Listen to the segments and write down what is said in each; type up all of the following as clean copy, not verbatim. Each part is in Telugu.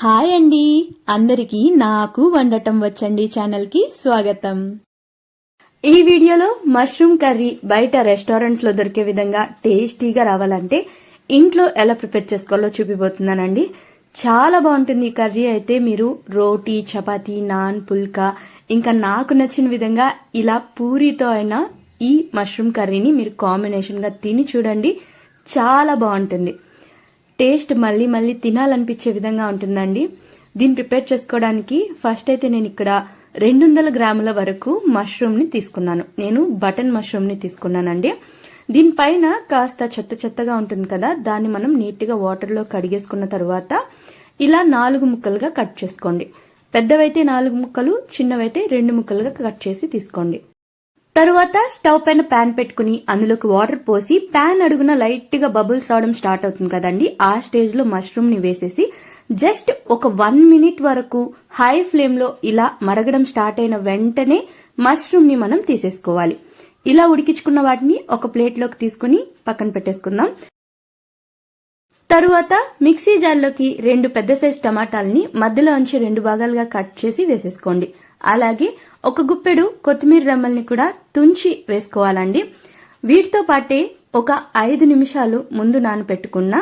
హాయ్ అండి, అందరికీ నాకు వండటం వచ్చండి ఛానల్ కి స్వాగతం. ఈ వీడియోలో మష్రూమ్ కర్రీ బయట రెస్టారెంట్స్ లో దొరికే విధంగా టేస్టీగా రావాలంటే ఇంట్లో ఎలా ప్రిపేర్ చేసుకోవాలో చూపిపోతున్నానండి. చాలా బాగుంటుంది ఈ కర్రీ. అయితే మీరు రోటీ, చపాతీ, నాన్, పుల్కా ఇంకా నాకు నచ్చిన విధంగా ఇలా పూరీతో అయినా ఈ మష్రూమ్ కర్రీని మీరు కాంబినేషన్ గా తిని చూడండి, చాలా బాగుంటుంది. టేస్ట్ మళ్ళీ మళ్ళీ తినాలనిపించే విధంగా ఉంటుందండి. దీన్ని ప్రిపేర్ చేసుకోవడానికి ఫస్ట్ అయితే నేను ఇక్కడ 200 గ్రాముల వరకు మష్రూమ్ ని తీసుకున్నాను. నేను బటన్ మష్రూమ్ ని తీసుకున్నానండి. దీనిపైన కాస్త చెత్త చెత్తగా ఉంటుంది కదా, దాన్ని మనం నీట్ గా వాటర్ లో కడిగేసుకున్న తర్వాత ఇలా 4 ముక్కలుగా కట్ చేసుకోండి. పెద్దవైతే 4 ముక్కలు, చిన్నవైతే 2 ముక్కలుగా కట్ చేసి తీసుకోండి. తరువాత స్టవ్ పైన ప్యాన్ పెట్టుకుని అందులోకి వాటర్ పోసి ప్యాన్ అడుగున లైట్ గా బబుల్స్ రావడం స్టార్ట్ అవుతుంది కదండి, ఆ స్టేజ్ లో మష్రూమ్ ని వేసేసి జస్ట్ ఒక 1 మినిట్ వరకు హై ఫ్లేమ్ లో ఇలా మరగడం స్టార్ట్ అయిన వెంటనే మష్రూమ్ ని మనం తీసేసుకోవాలి. ఇలా ఉడికించుకున్న వాటిని ఒక ప్లేట్ లోకి తీసుకుని పక్కన పెట్టేసుకుందాం. తరువాత మిక్సీ జార్లోకి 2 పెద్ద సైజ్ టమాటాలని మధ్యలో ఉంచి 2 భాగాలుగా కట్ చేసి వేసేసుకోండి. అలాగే ఒక గుప్పెడు కొత్తిమీర రెమ్మల్ని కూడా తుంచి వేసుకోవాలండి. వీటితో పాటే ఒక 5 నిమిషాలు ముందు నానపెట్టుకున్న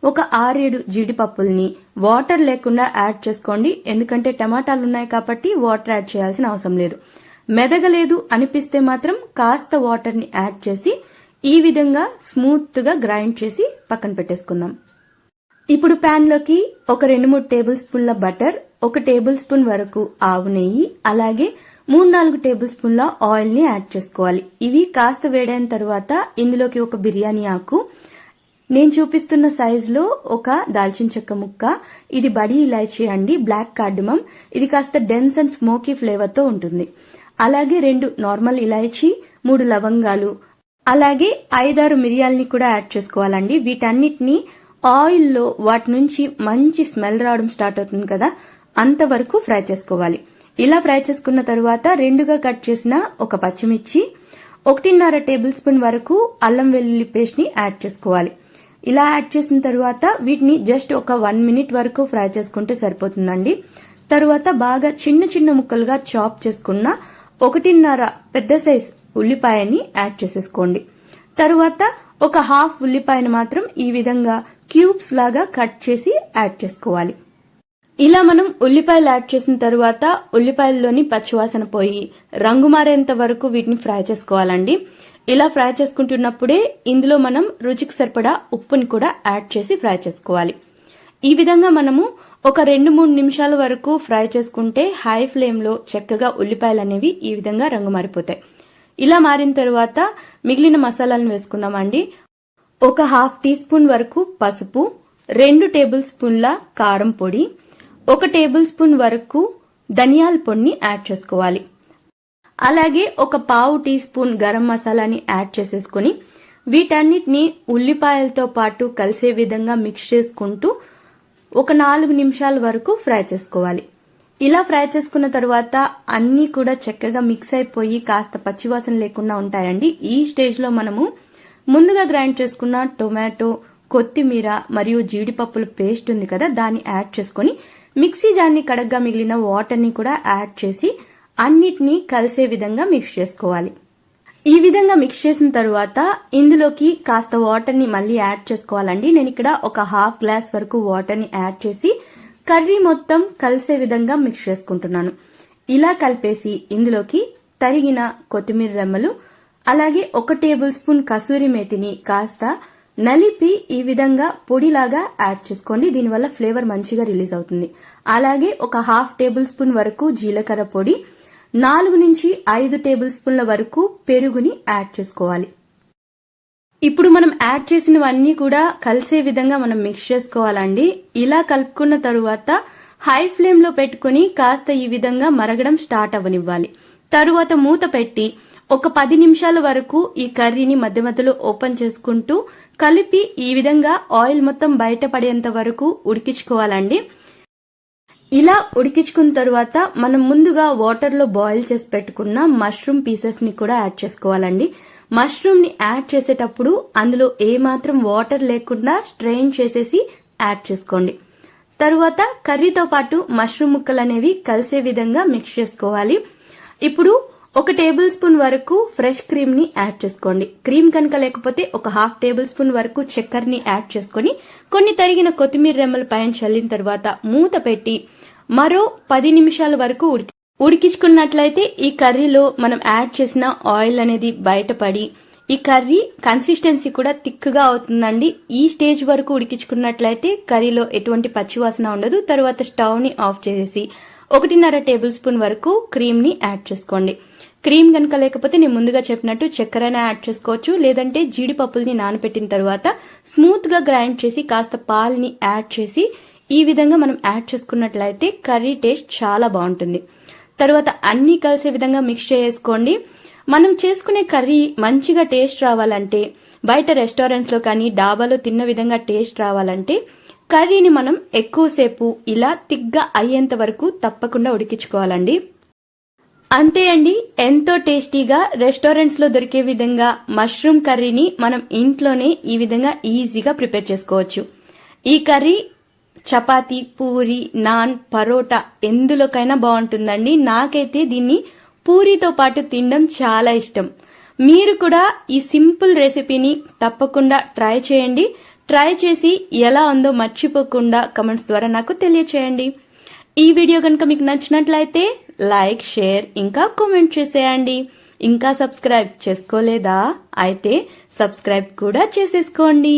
ఒక 6-7 జీడిపప్పుల్ని వాటర్ లేకుండా యాడ్ చేసుకోండి. ఎందుకంటే టమాటాలు ఉన్నాయి కాబట్టి వాటర్ యాడ్ చేయాల్సిన అవసరం లేదు. మెదగలేదు అనిపిస్తే మాత్రం కాస్త వాటర్ ని యాడ్ చేసి ఈ విధంగా స్మూత్ గా గ్రైండ్ చేసి పక్కన పెట్టేసుకుందాం. ఇప్పుడు ప్యాన్ లోకి ఒక 2-3 టేబుల్ స్పూన్ల బటర్, 1 టేబుల్ స్పూన్ వరకు ఆవు నెయ్యి, అలాగే 3-4 టేబుల్ స్పూన్ల ఆయిల్ ని యాడ్ చేసుకోవాలి. ఇవి కాస్త వేడైన తర్వాత ఇందులోకి ఒక బిర్యానీ ఆకు, నేను చూపిస్తున్న సైజ్ లో ఒక దాల్చిన చెక్క ముక్క, ఇది బడి ఇలాచీ అండి, బ్లాక్ కార్డమమ్, ఇది కాస్త డెన్స్ అండ్ స్మోకీ ఫ్లేవర్ తో ఉంటుంది. అలాగే 2 నార్మల్ ఇలాచీ, 3 లవంగాలు, అలాగే 5-6 మిరియాలని కూడా యాడ్ చేసుకోవాలండి. వీటన్నిటిని ఆయిల్లో వాటి నుంచి మంచి స్మెల్ రావడం స్టార్ట్ అవుతుంది కదా, అంతవరకు ఫ్రై చేసుకోవాలి. ఇలా ఫ్రై చేసుకున్న తర్వాత 2గా కట్ చేసిన ఒక పచ్చిమిర్చి, 1.5 టేబుల్ స్పూన్ వరకు అల్లం వెల్లుల్లి పేస్ట్ ని యాడ్ చేసుకోవాలి. ఇలా యాడ్ చేసిన తర్వాత వీటిని జస్ట్ ఒక 1 మినిట్ వరకు ఫ్రై చేసుకుంటే సరిపోతుందండి. తరువాత బాగా చిన్న చిన్న ముక్కలుగా చాప్ చేసుకున్న 1.5 పెద్ద సైజ్ ఉల్లిపాయని యాడ్ చేసేసుకోండి. తరువాత ఒక హాఫ్ ఉల్లిపాయను మాత్రం ఈ విధంగా క్యూబ్స్ లాగా కట్ చేసి యాడ్ చేసుకోవాలి. ఇలా మనం ఉల్లిపాయలు యాడ్ చేసిన తరువాత ఉల్లిపాయల్లోని పచ్చివాసన పోయి రంగు మారేంత వరకు వీటిని ఫ్రై చేసుకోవాలండి. ఇలా ఫ్రై చేసుకుంటున్నప్పుడే ఇందులో మనం రుచికి సరిపడా ఉప్పుని కూడా యాడ్ చేసి ఫ్రై చేసుకోవాలి. ఈ విధంగా మనము ఒక 2-3 నిమిషాల వరకు ఫ్రై చేసుకుంటే హై ఫ్లేమ్ లో చక్కగా ఉల్లిపాయలు అనేవి ఈ విధంగా రంగు మారిపోతాయి. ఇలా మారిన తరువాత మిగిలిన మసాలాలను వేసుకుందామండి. ఒక హాఫ్ టీ స్పూన్ వరకు పసుపు, 2 టేబుల్ స్పూన్ల కారం పొడి, 1 టేబుల్ స్పూన్ వరకు ధనియాల పొడిని యాడ్ చేసుకోవాలి. అలాగే ఒక పావు టీ స్పూన్ గరం మసాలాని యాడ్ చేసేసుకుని వీటన్నిటిని ఉల్లిపాయలతో పాటు కలిసే విధంగా మిక్స్ చేసుకుంటూ ఒక 4 నిమిషాల వరకు ఫ్రై చేసుకోవాలి. ఇలా ఫ్రై చేసుకున్న తర్వాత అన్ని కూడా చక్కగా మిక్స్ అయిపోయి కాస్త పచ్చివాసన లేకుండా ఉంటాయండి. ఈ స్టేజ్ లో మనము ముందుగా గ్రైండ్ చేసుకున్న టొమాటో, కొత్తిమీర మరియు జీడిపప్పుల పేస్ట్ ఉంది కదా, దాన్ని యాడ్ చేసుకుని మిక్సీ జార్ని కడగ్గా మిగిలిన వాటర్ ని కూడా యాడ్ చేసి అన్నిటినీ కలిసే విధంగా మిక్స్ చేసుకోవాలి. ఈ విధంగా మిక్స్ చేసిన తరువాత ఇందులోకి కాస్త వాటర్ ని మళ్ళీ యాడ్ చేసుకోవాలండి. నేను ఇక్కడ ఒక హాఫ్ గ్లాస్ వరకు వాటర్ ని యాడ్ చేసి కర్రీ మొత్తం కలిసే విధంగా మిక్స్ చేసుకుంటున్నాను. ఇలా కలిపేసి ఇందులోకి తరిగిన కొత్తిమీర రెమ్మలు, అలాగే 1 టేబుల్ స్పూన్ కసూరి మేతిని కాస్త నలిపి ఈ విధంగా పొడిలాగా యాడ్ చేసుకోండి. దీనివల్ల ఫ్లేవర్ మంచిగా రిలీజ్ అవుతుంది. అలాగే ఒక హాఫ్ టేబుల్ స్పూన్ వరకు జీలకర్ర పొడి, 4 నుంచి 5 టేబుల్ స్పూన్ల వరకు పెరుగుని యాడ్ చేసుకోవాలి. ఇప్పుడు మనం యాడ్ చేసినవన్నీ కూడా కలిసే విధంగా మనం మిక్స్ చేసుకోవాలండి. ఇలా కలుపుకున్న తరువాత హై ఫ్లేమ్ లో పెట్టుకుని కాస్త ఈ విధంగా మరగడం స్టార్ట్ అవ్వనివ్వాలి. తరువాత మూత పెట్టి ఒక 10 నిమిషాల వరకు ఈ కర్రీని మధ్య మధ్యలో ఓపెన్ చేసుకుంటూ కలిపి ఈ విధంగా ఆయిల్ మొత్తం బయటపడేంత వరకు ఉడికించుకోవాలండి. ఇలా ఉడికించుకున్న తరువాత మనం ముందుగా వాటర్ లో బాయిల్ చేసి పెట్టుకున్న మష్రూమ్ పీసెస్ ని కూడా యాడ్ చేసుకోవాలండి. మష్రూమ్ ని యాడ్ చేసేటప్పుడు అందులో ఏమాత్రం వాటర్ లేకుండా స్ట్రెయిన్ చేసేసి యాడ్ చేసుకోండి. తరువాత కర్రీతో పాటు మష్రూమ్ ముక్కలు అనేవి కలిసే విధంగా మిక్స్ చేసుకోవాలి. ఇప్పుడు 1 టేబుల్ స్పూన్ వరకు ఫ్రెష్ క్రీమ్ ని యాడ్ చేసుకోండి. క్రీమ్ కనుక లేకపోతే ఒక 1/2 టేబుల్ స్పూన్ వరకు చక్కెరని యాడ్ చేసుకుని కొన్ని తరిగిన కొత్తిమీర రెమ్మల పైన చల్లిన తర్వాత మూత పెట్టి మరో 10 నిమిషాల వరకు ఉడికించుకున్నట్లయితే ఈ కర్రీలో మనం యాడ్ చేసిన ఆయిల్ అనేది బయటపడి ఈ కర్రీ కన్సిస్టెన్సీ కూడా థిక్గా అవుతుందండి. ఈ స్టేజ్ వరకు ఉడికించుకున్నట్లయితే కర్రీలో ఎటువంటి పచ్చివాసన ఉండదు. తర్వాత స్టవ్ ని ఆఫ్ చేసి 1.5 టేబుల్ స్పూన్ వరకు క్రీమ్ ని యాడ్ చేసుకోండి. క్రీమ్ కనుక లేకపోతే నేను ముందుగా చెప్పినట్టు చక్కెరనే యాడ్ చేసుకోవచ్చు, లేదంటే జీడిపప్పుల్ని నానబెట్టిన తర్వాత స్మూత్ గా గ్రైండ్ చేసి కాస్త పాల్ని యాడ్ చేసి ఈ విధంగా మనం యాడ్ చేసుకున్నట్లయితే కర్రీ టేస్ట్ చాలా బాగుంటుంది. తర్వాత అన్ని కలిసే విధంగా మిక్స్ చేసుకోండి. మనం చేసుకునే కర్రీ మంచిగా టేస్ట్ రావాలంటే, బయట రెస్టారెంట్స్ లో కానీ డాబాలో తిన్న విధంగా టేస్ట్ రావాలంటే కర్రీని మనం ఎక్కువసేపు ఇలా థిక్గా అయ్యేంత వరకు తప్పకుండా ఉడికించుకోవాలండి. అంతే అండి, ఎంతో టేస్టీగా రెస్టారెంట్స్ లో దొరికే విధంగా మష్రూమ్ కర్రీని మనం ఇంట్లోనే ఈ విధంగా ఈజీగా ప్రిపేర్ చేసుకోవచ్చు. ఈ కర్రీ చపాతీ, పూరి, నాన్, పరోటా ఎందులోకైనా బాగుంటుందండి. నాకైతే దీన్ని పూరితో పాటు తినడం చాలా ఇష్టం. మీరు కూడా ఈ సింపుల్ రెసిపీని తప్పకుండా ట్రై చేయండి. ట్రై చేసి ఎలా ఉందో మర్చిపోకుండా కమెంట్స్ ద్వారా నాకు తెలియచేయండి. ఈ వీడియో కనుక మీకు నచ్చినట్లయితే లైక్, షేర్ ఇంకా కామెంట్ చేసేయండి. ఇంకా సబ్స్క్రైబ్ చేసుకోలేదా? అయితే సబ్స్క్రైబ్ కూడా చేసేసుకోండి.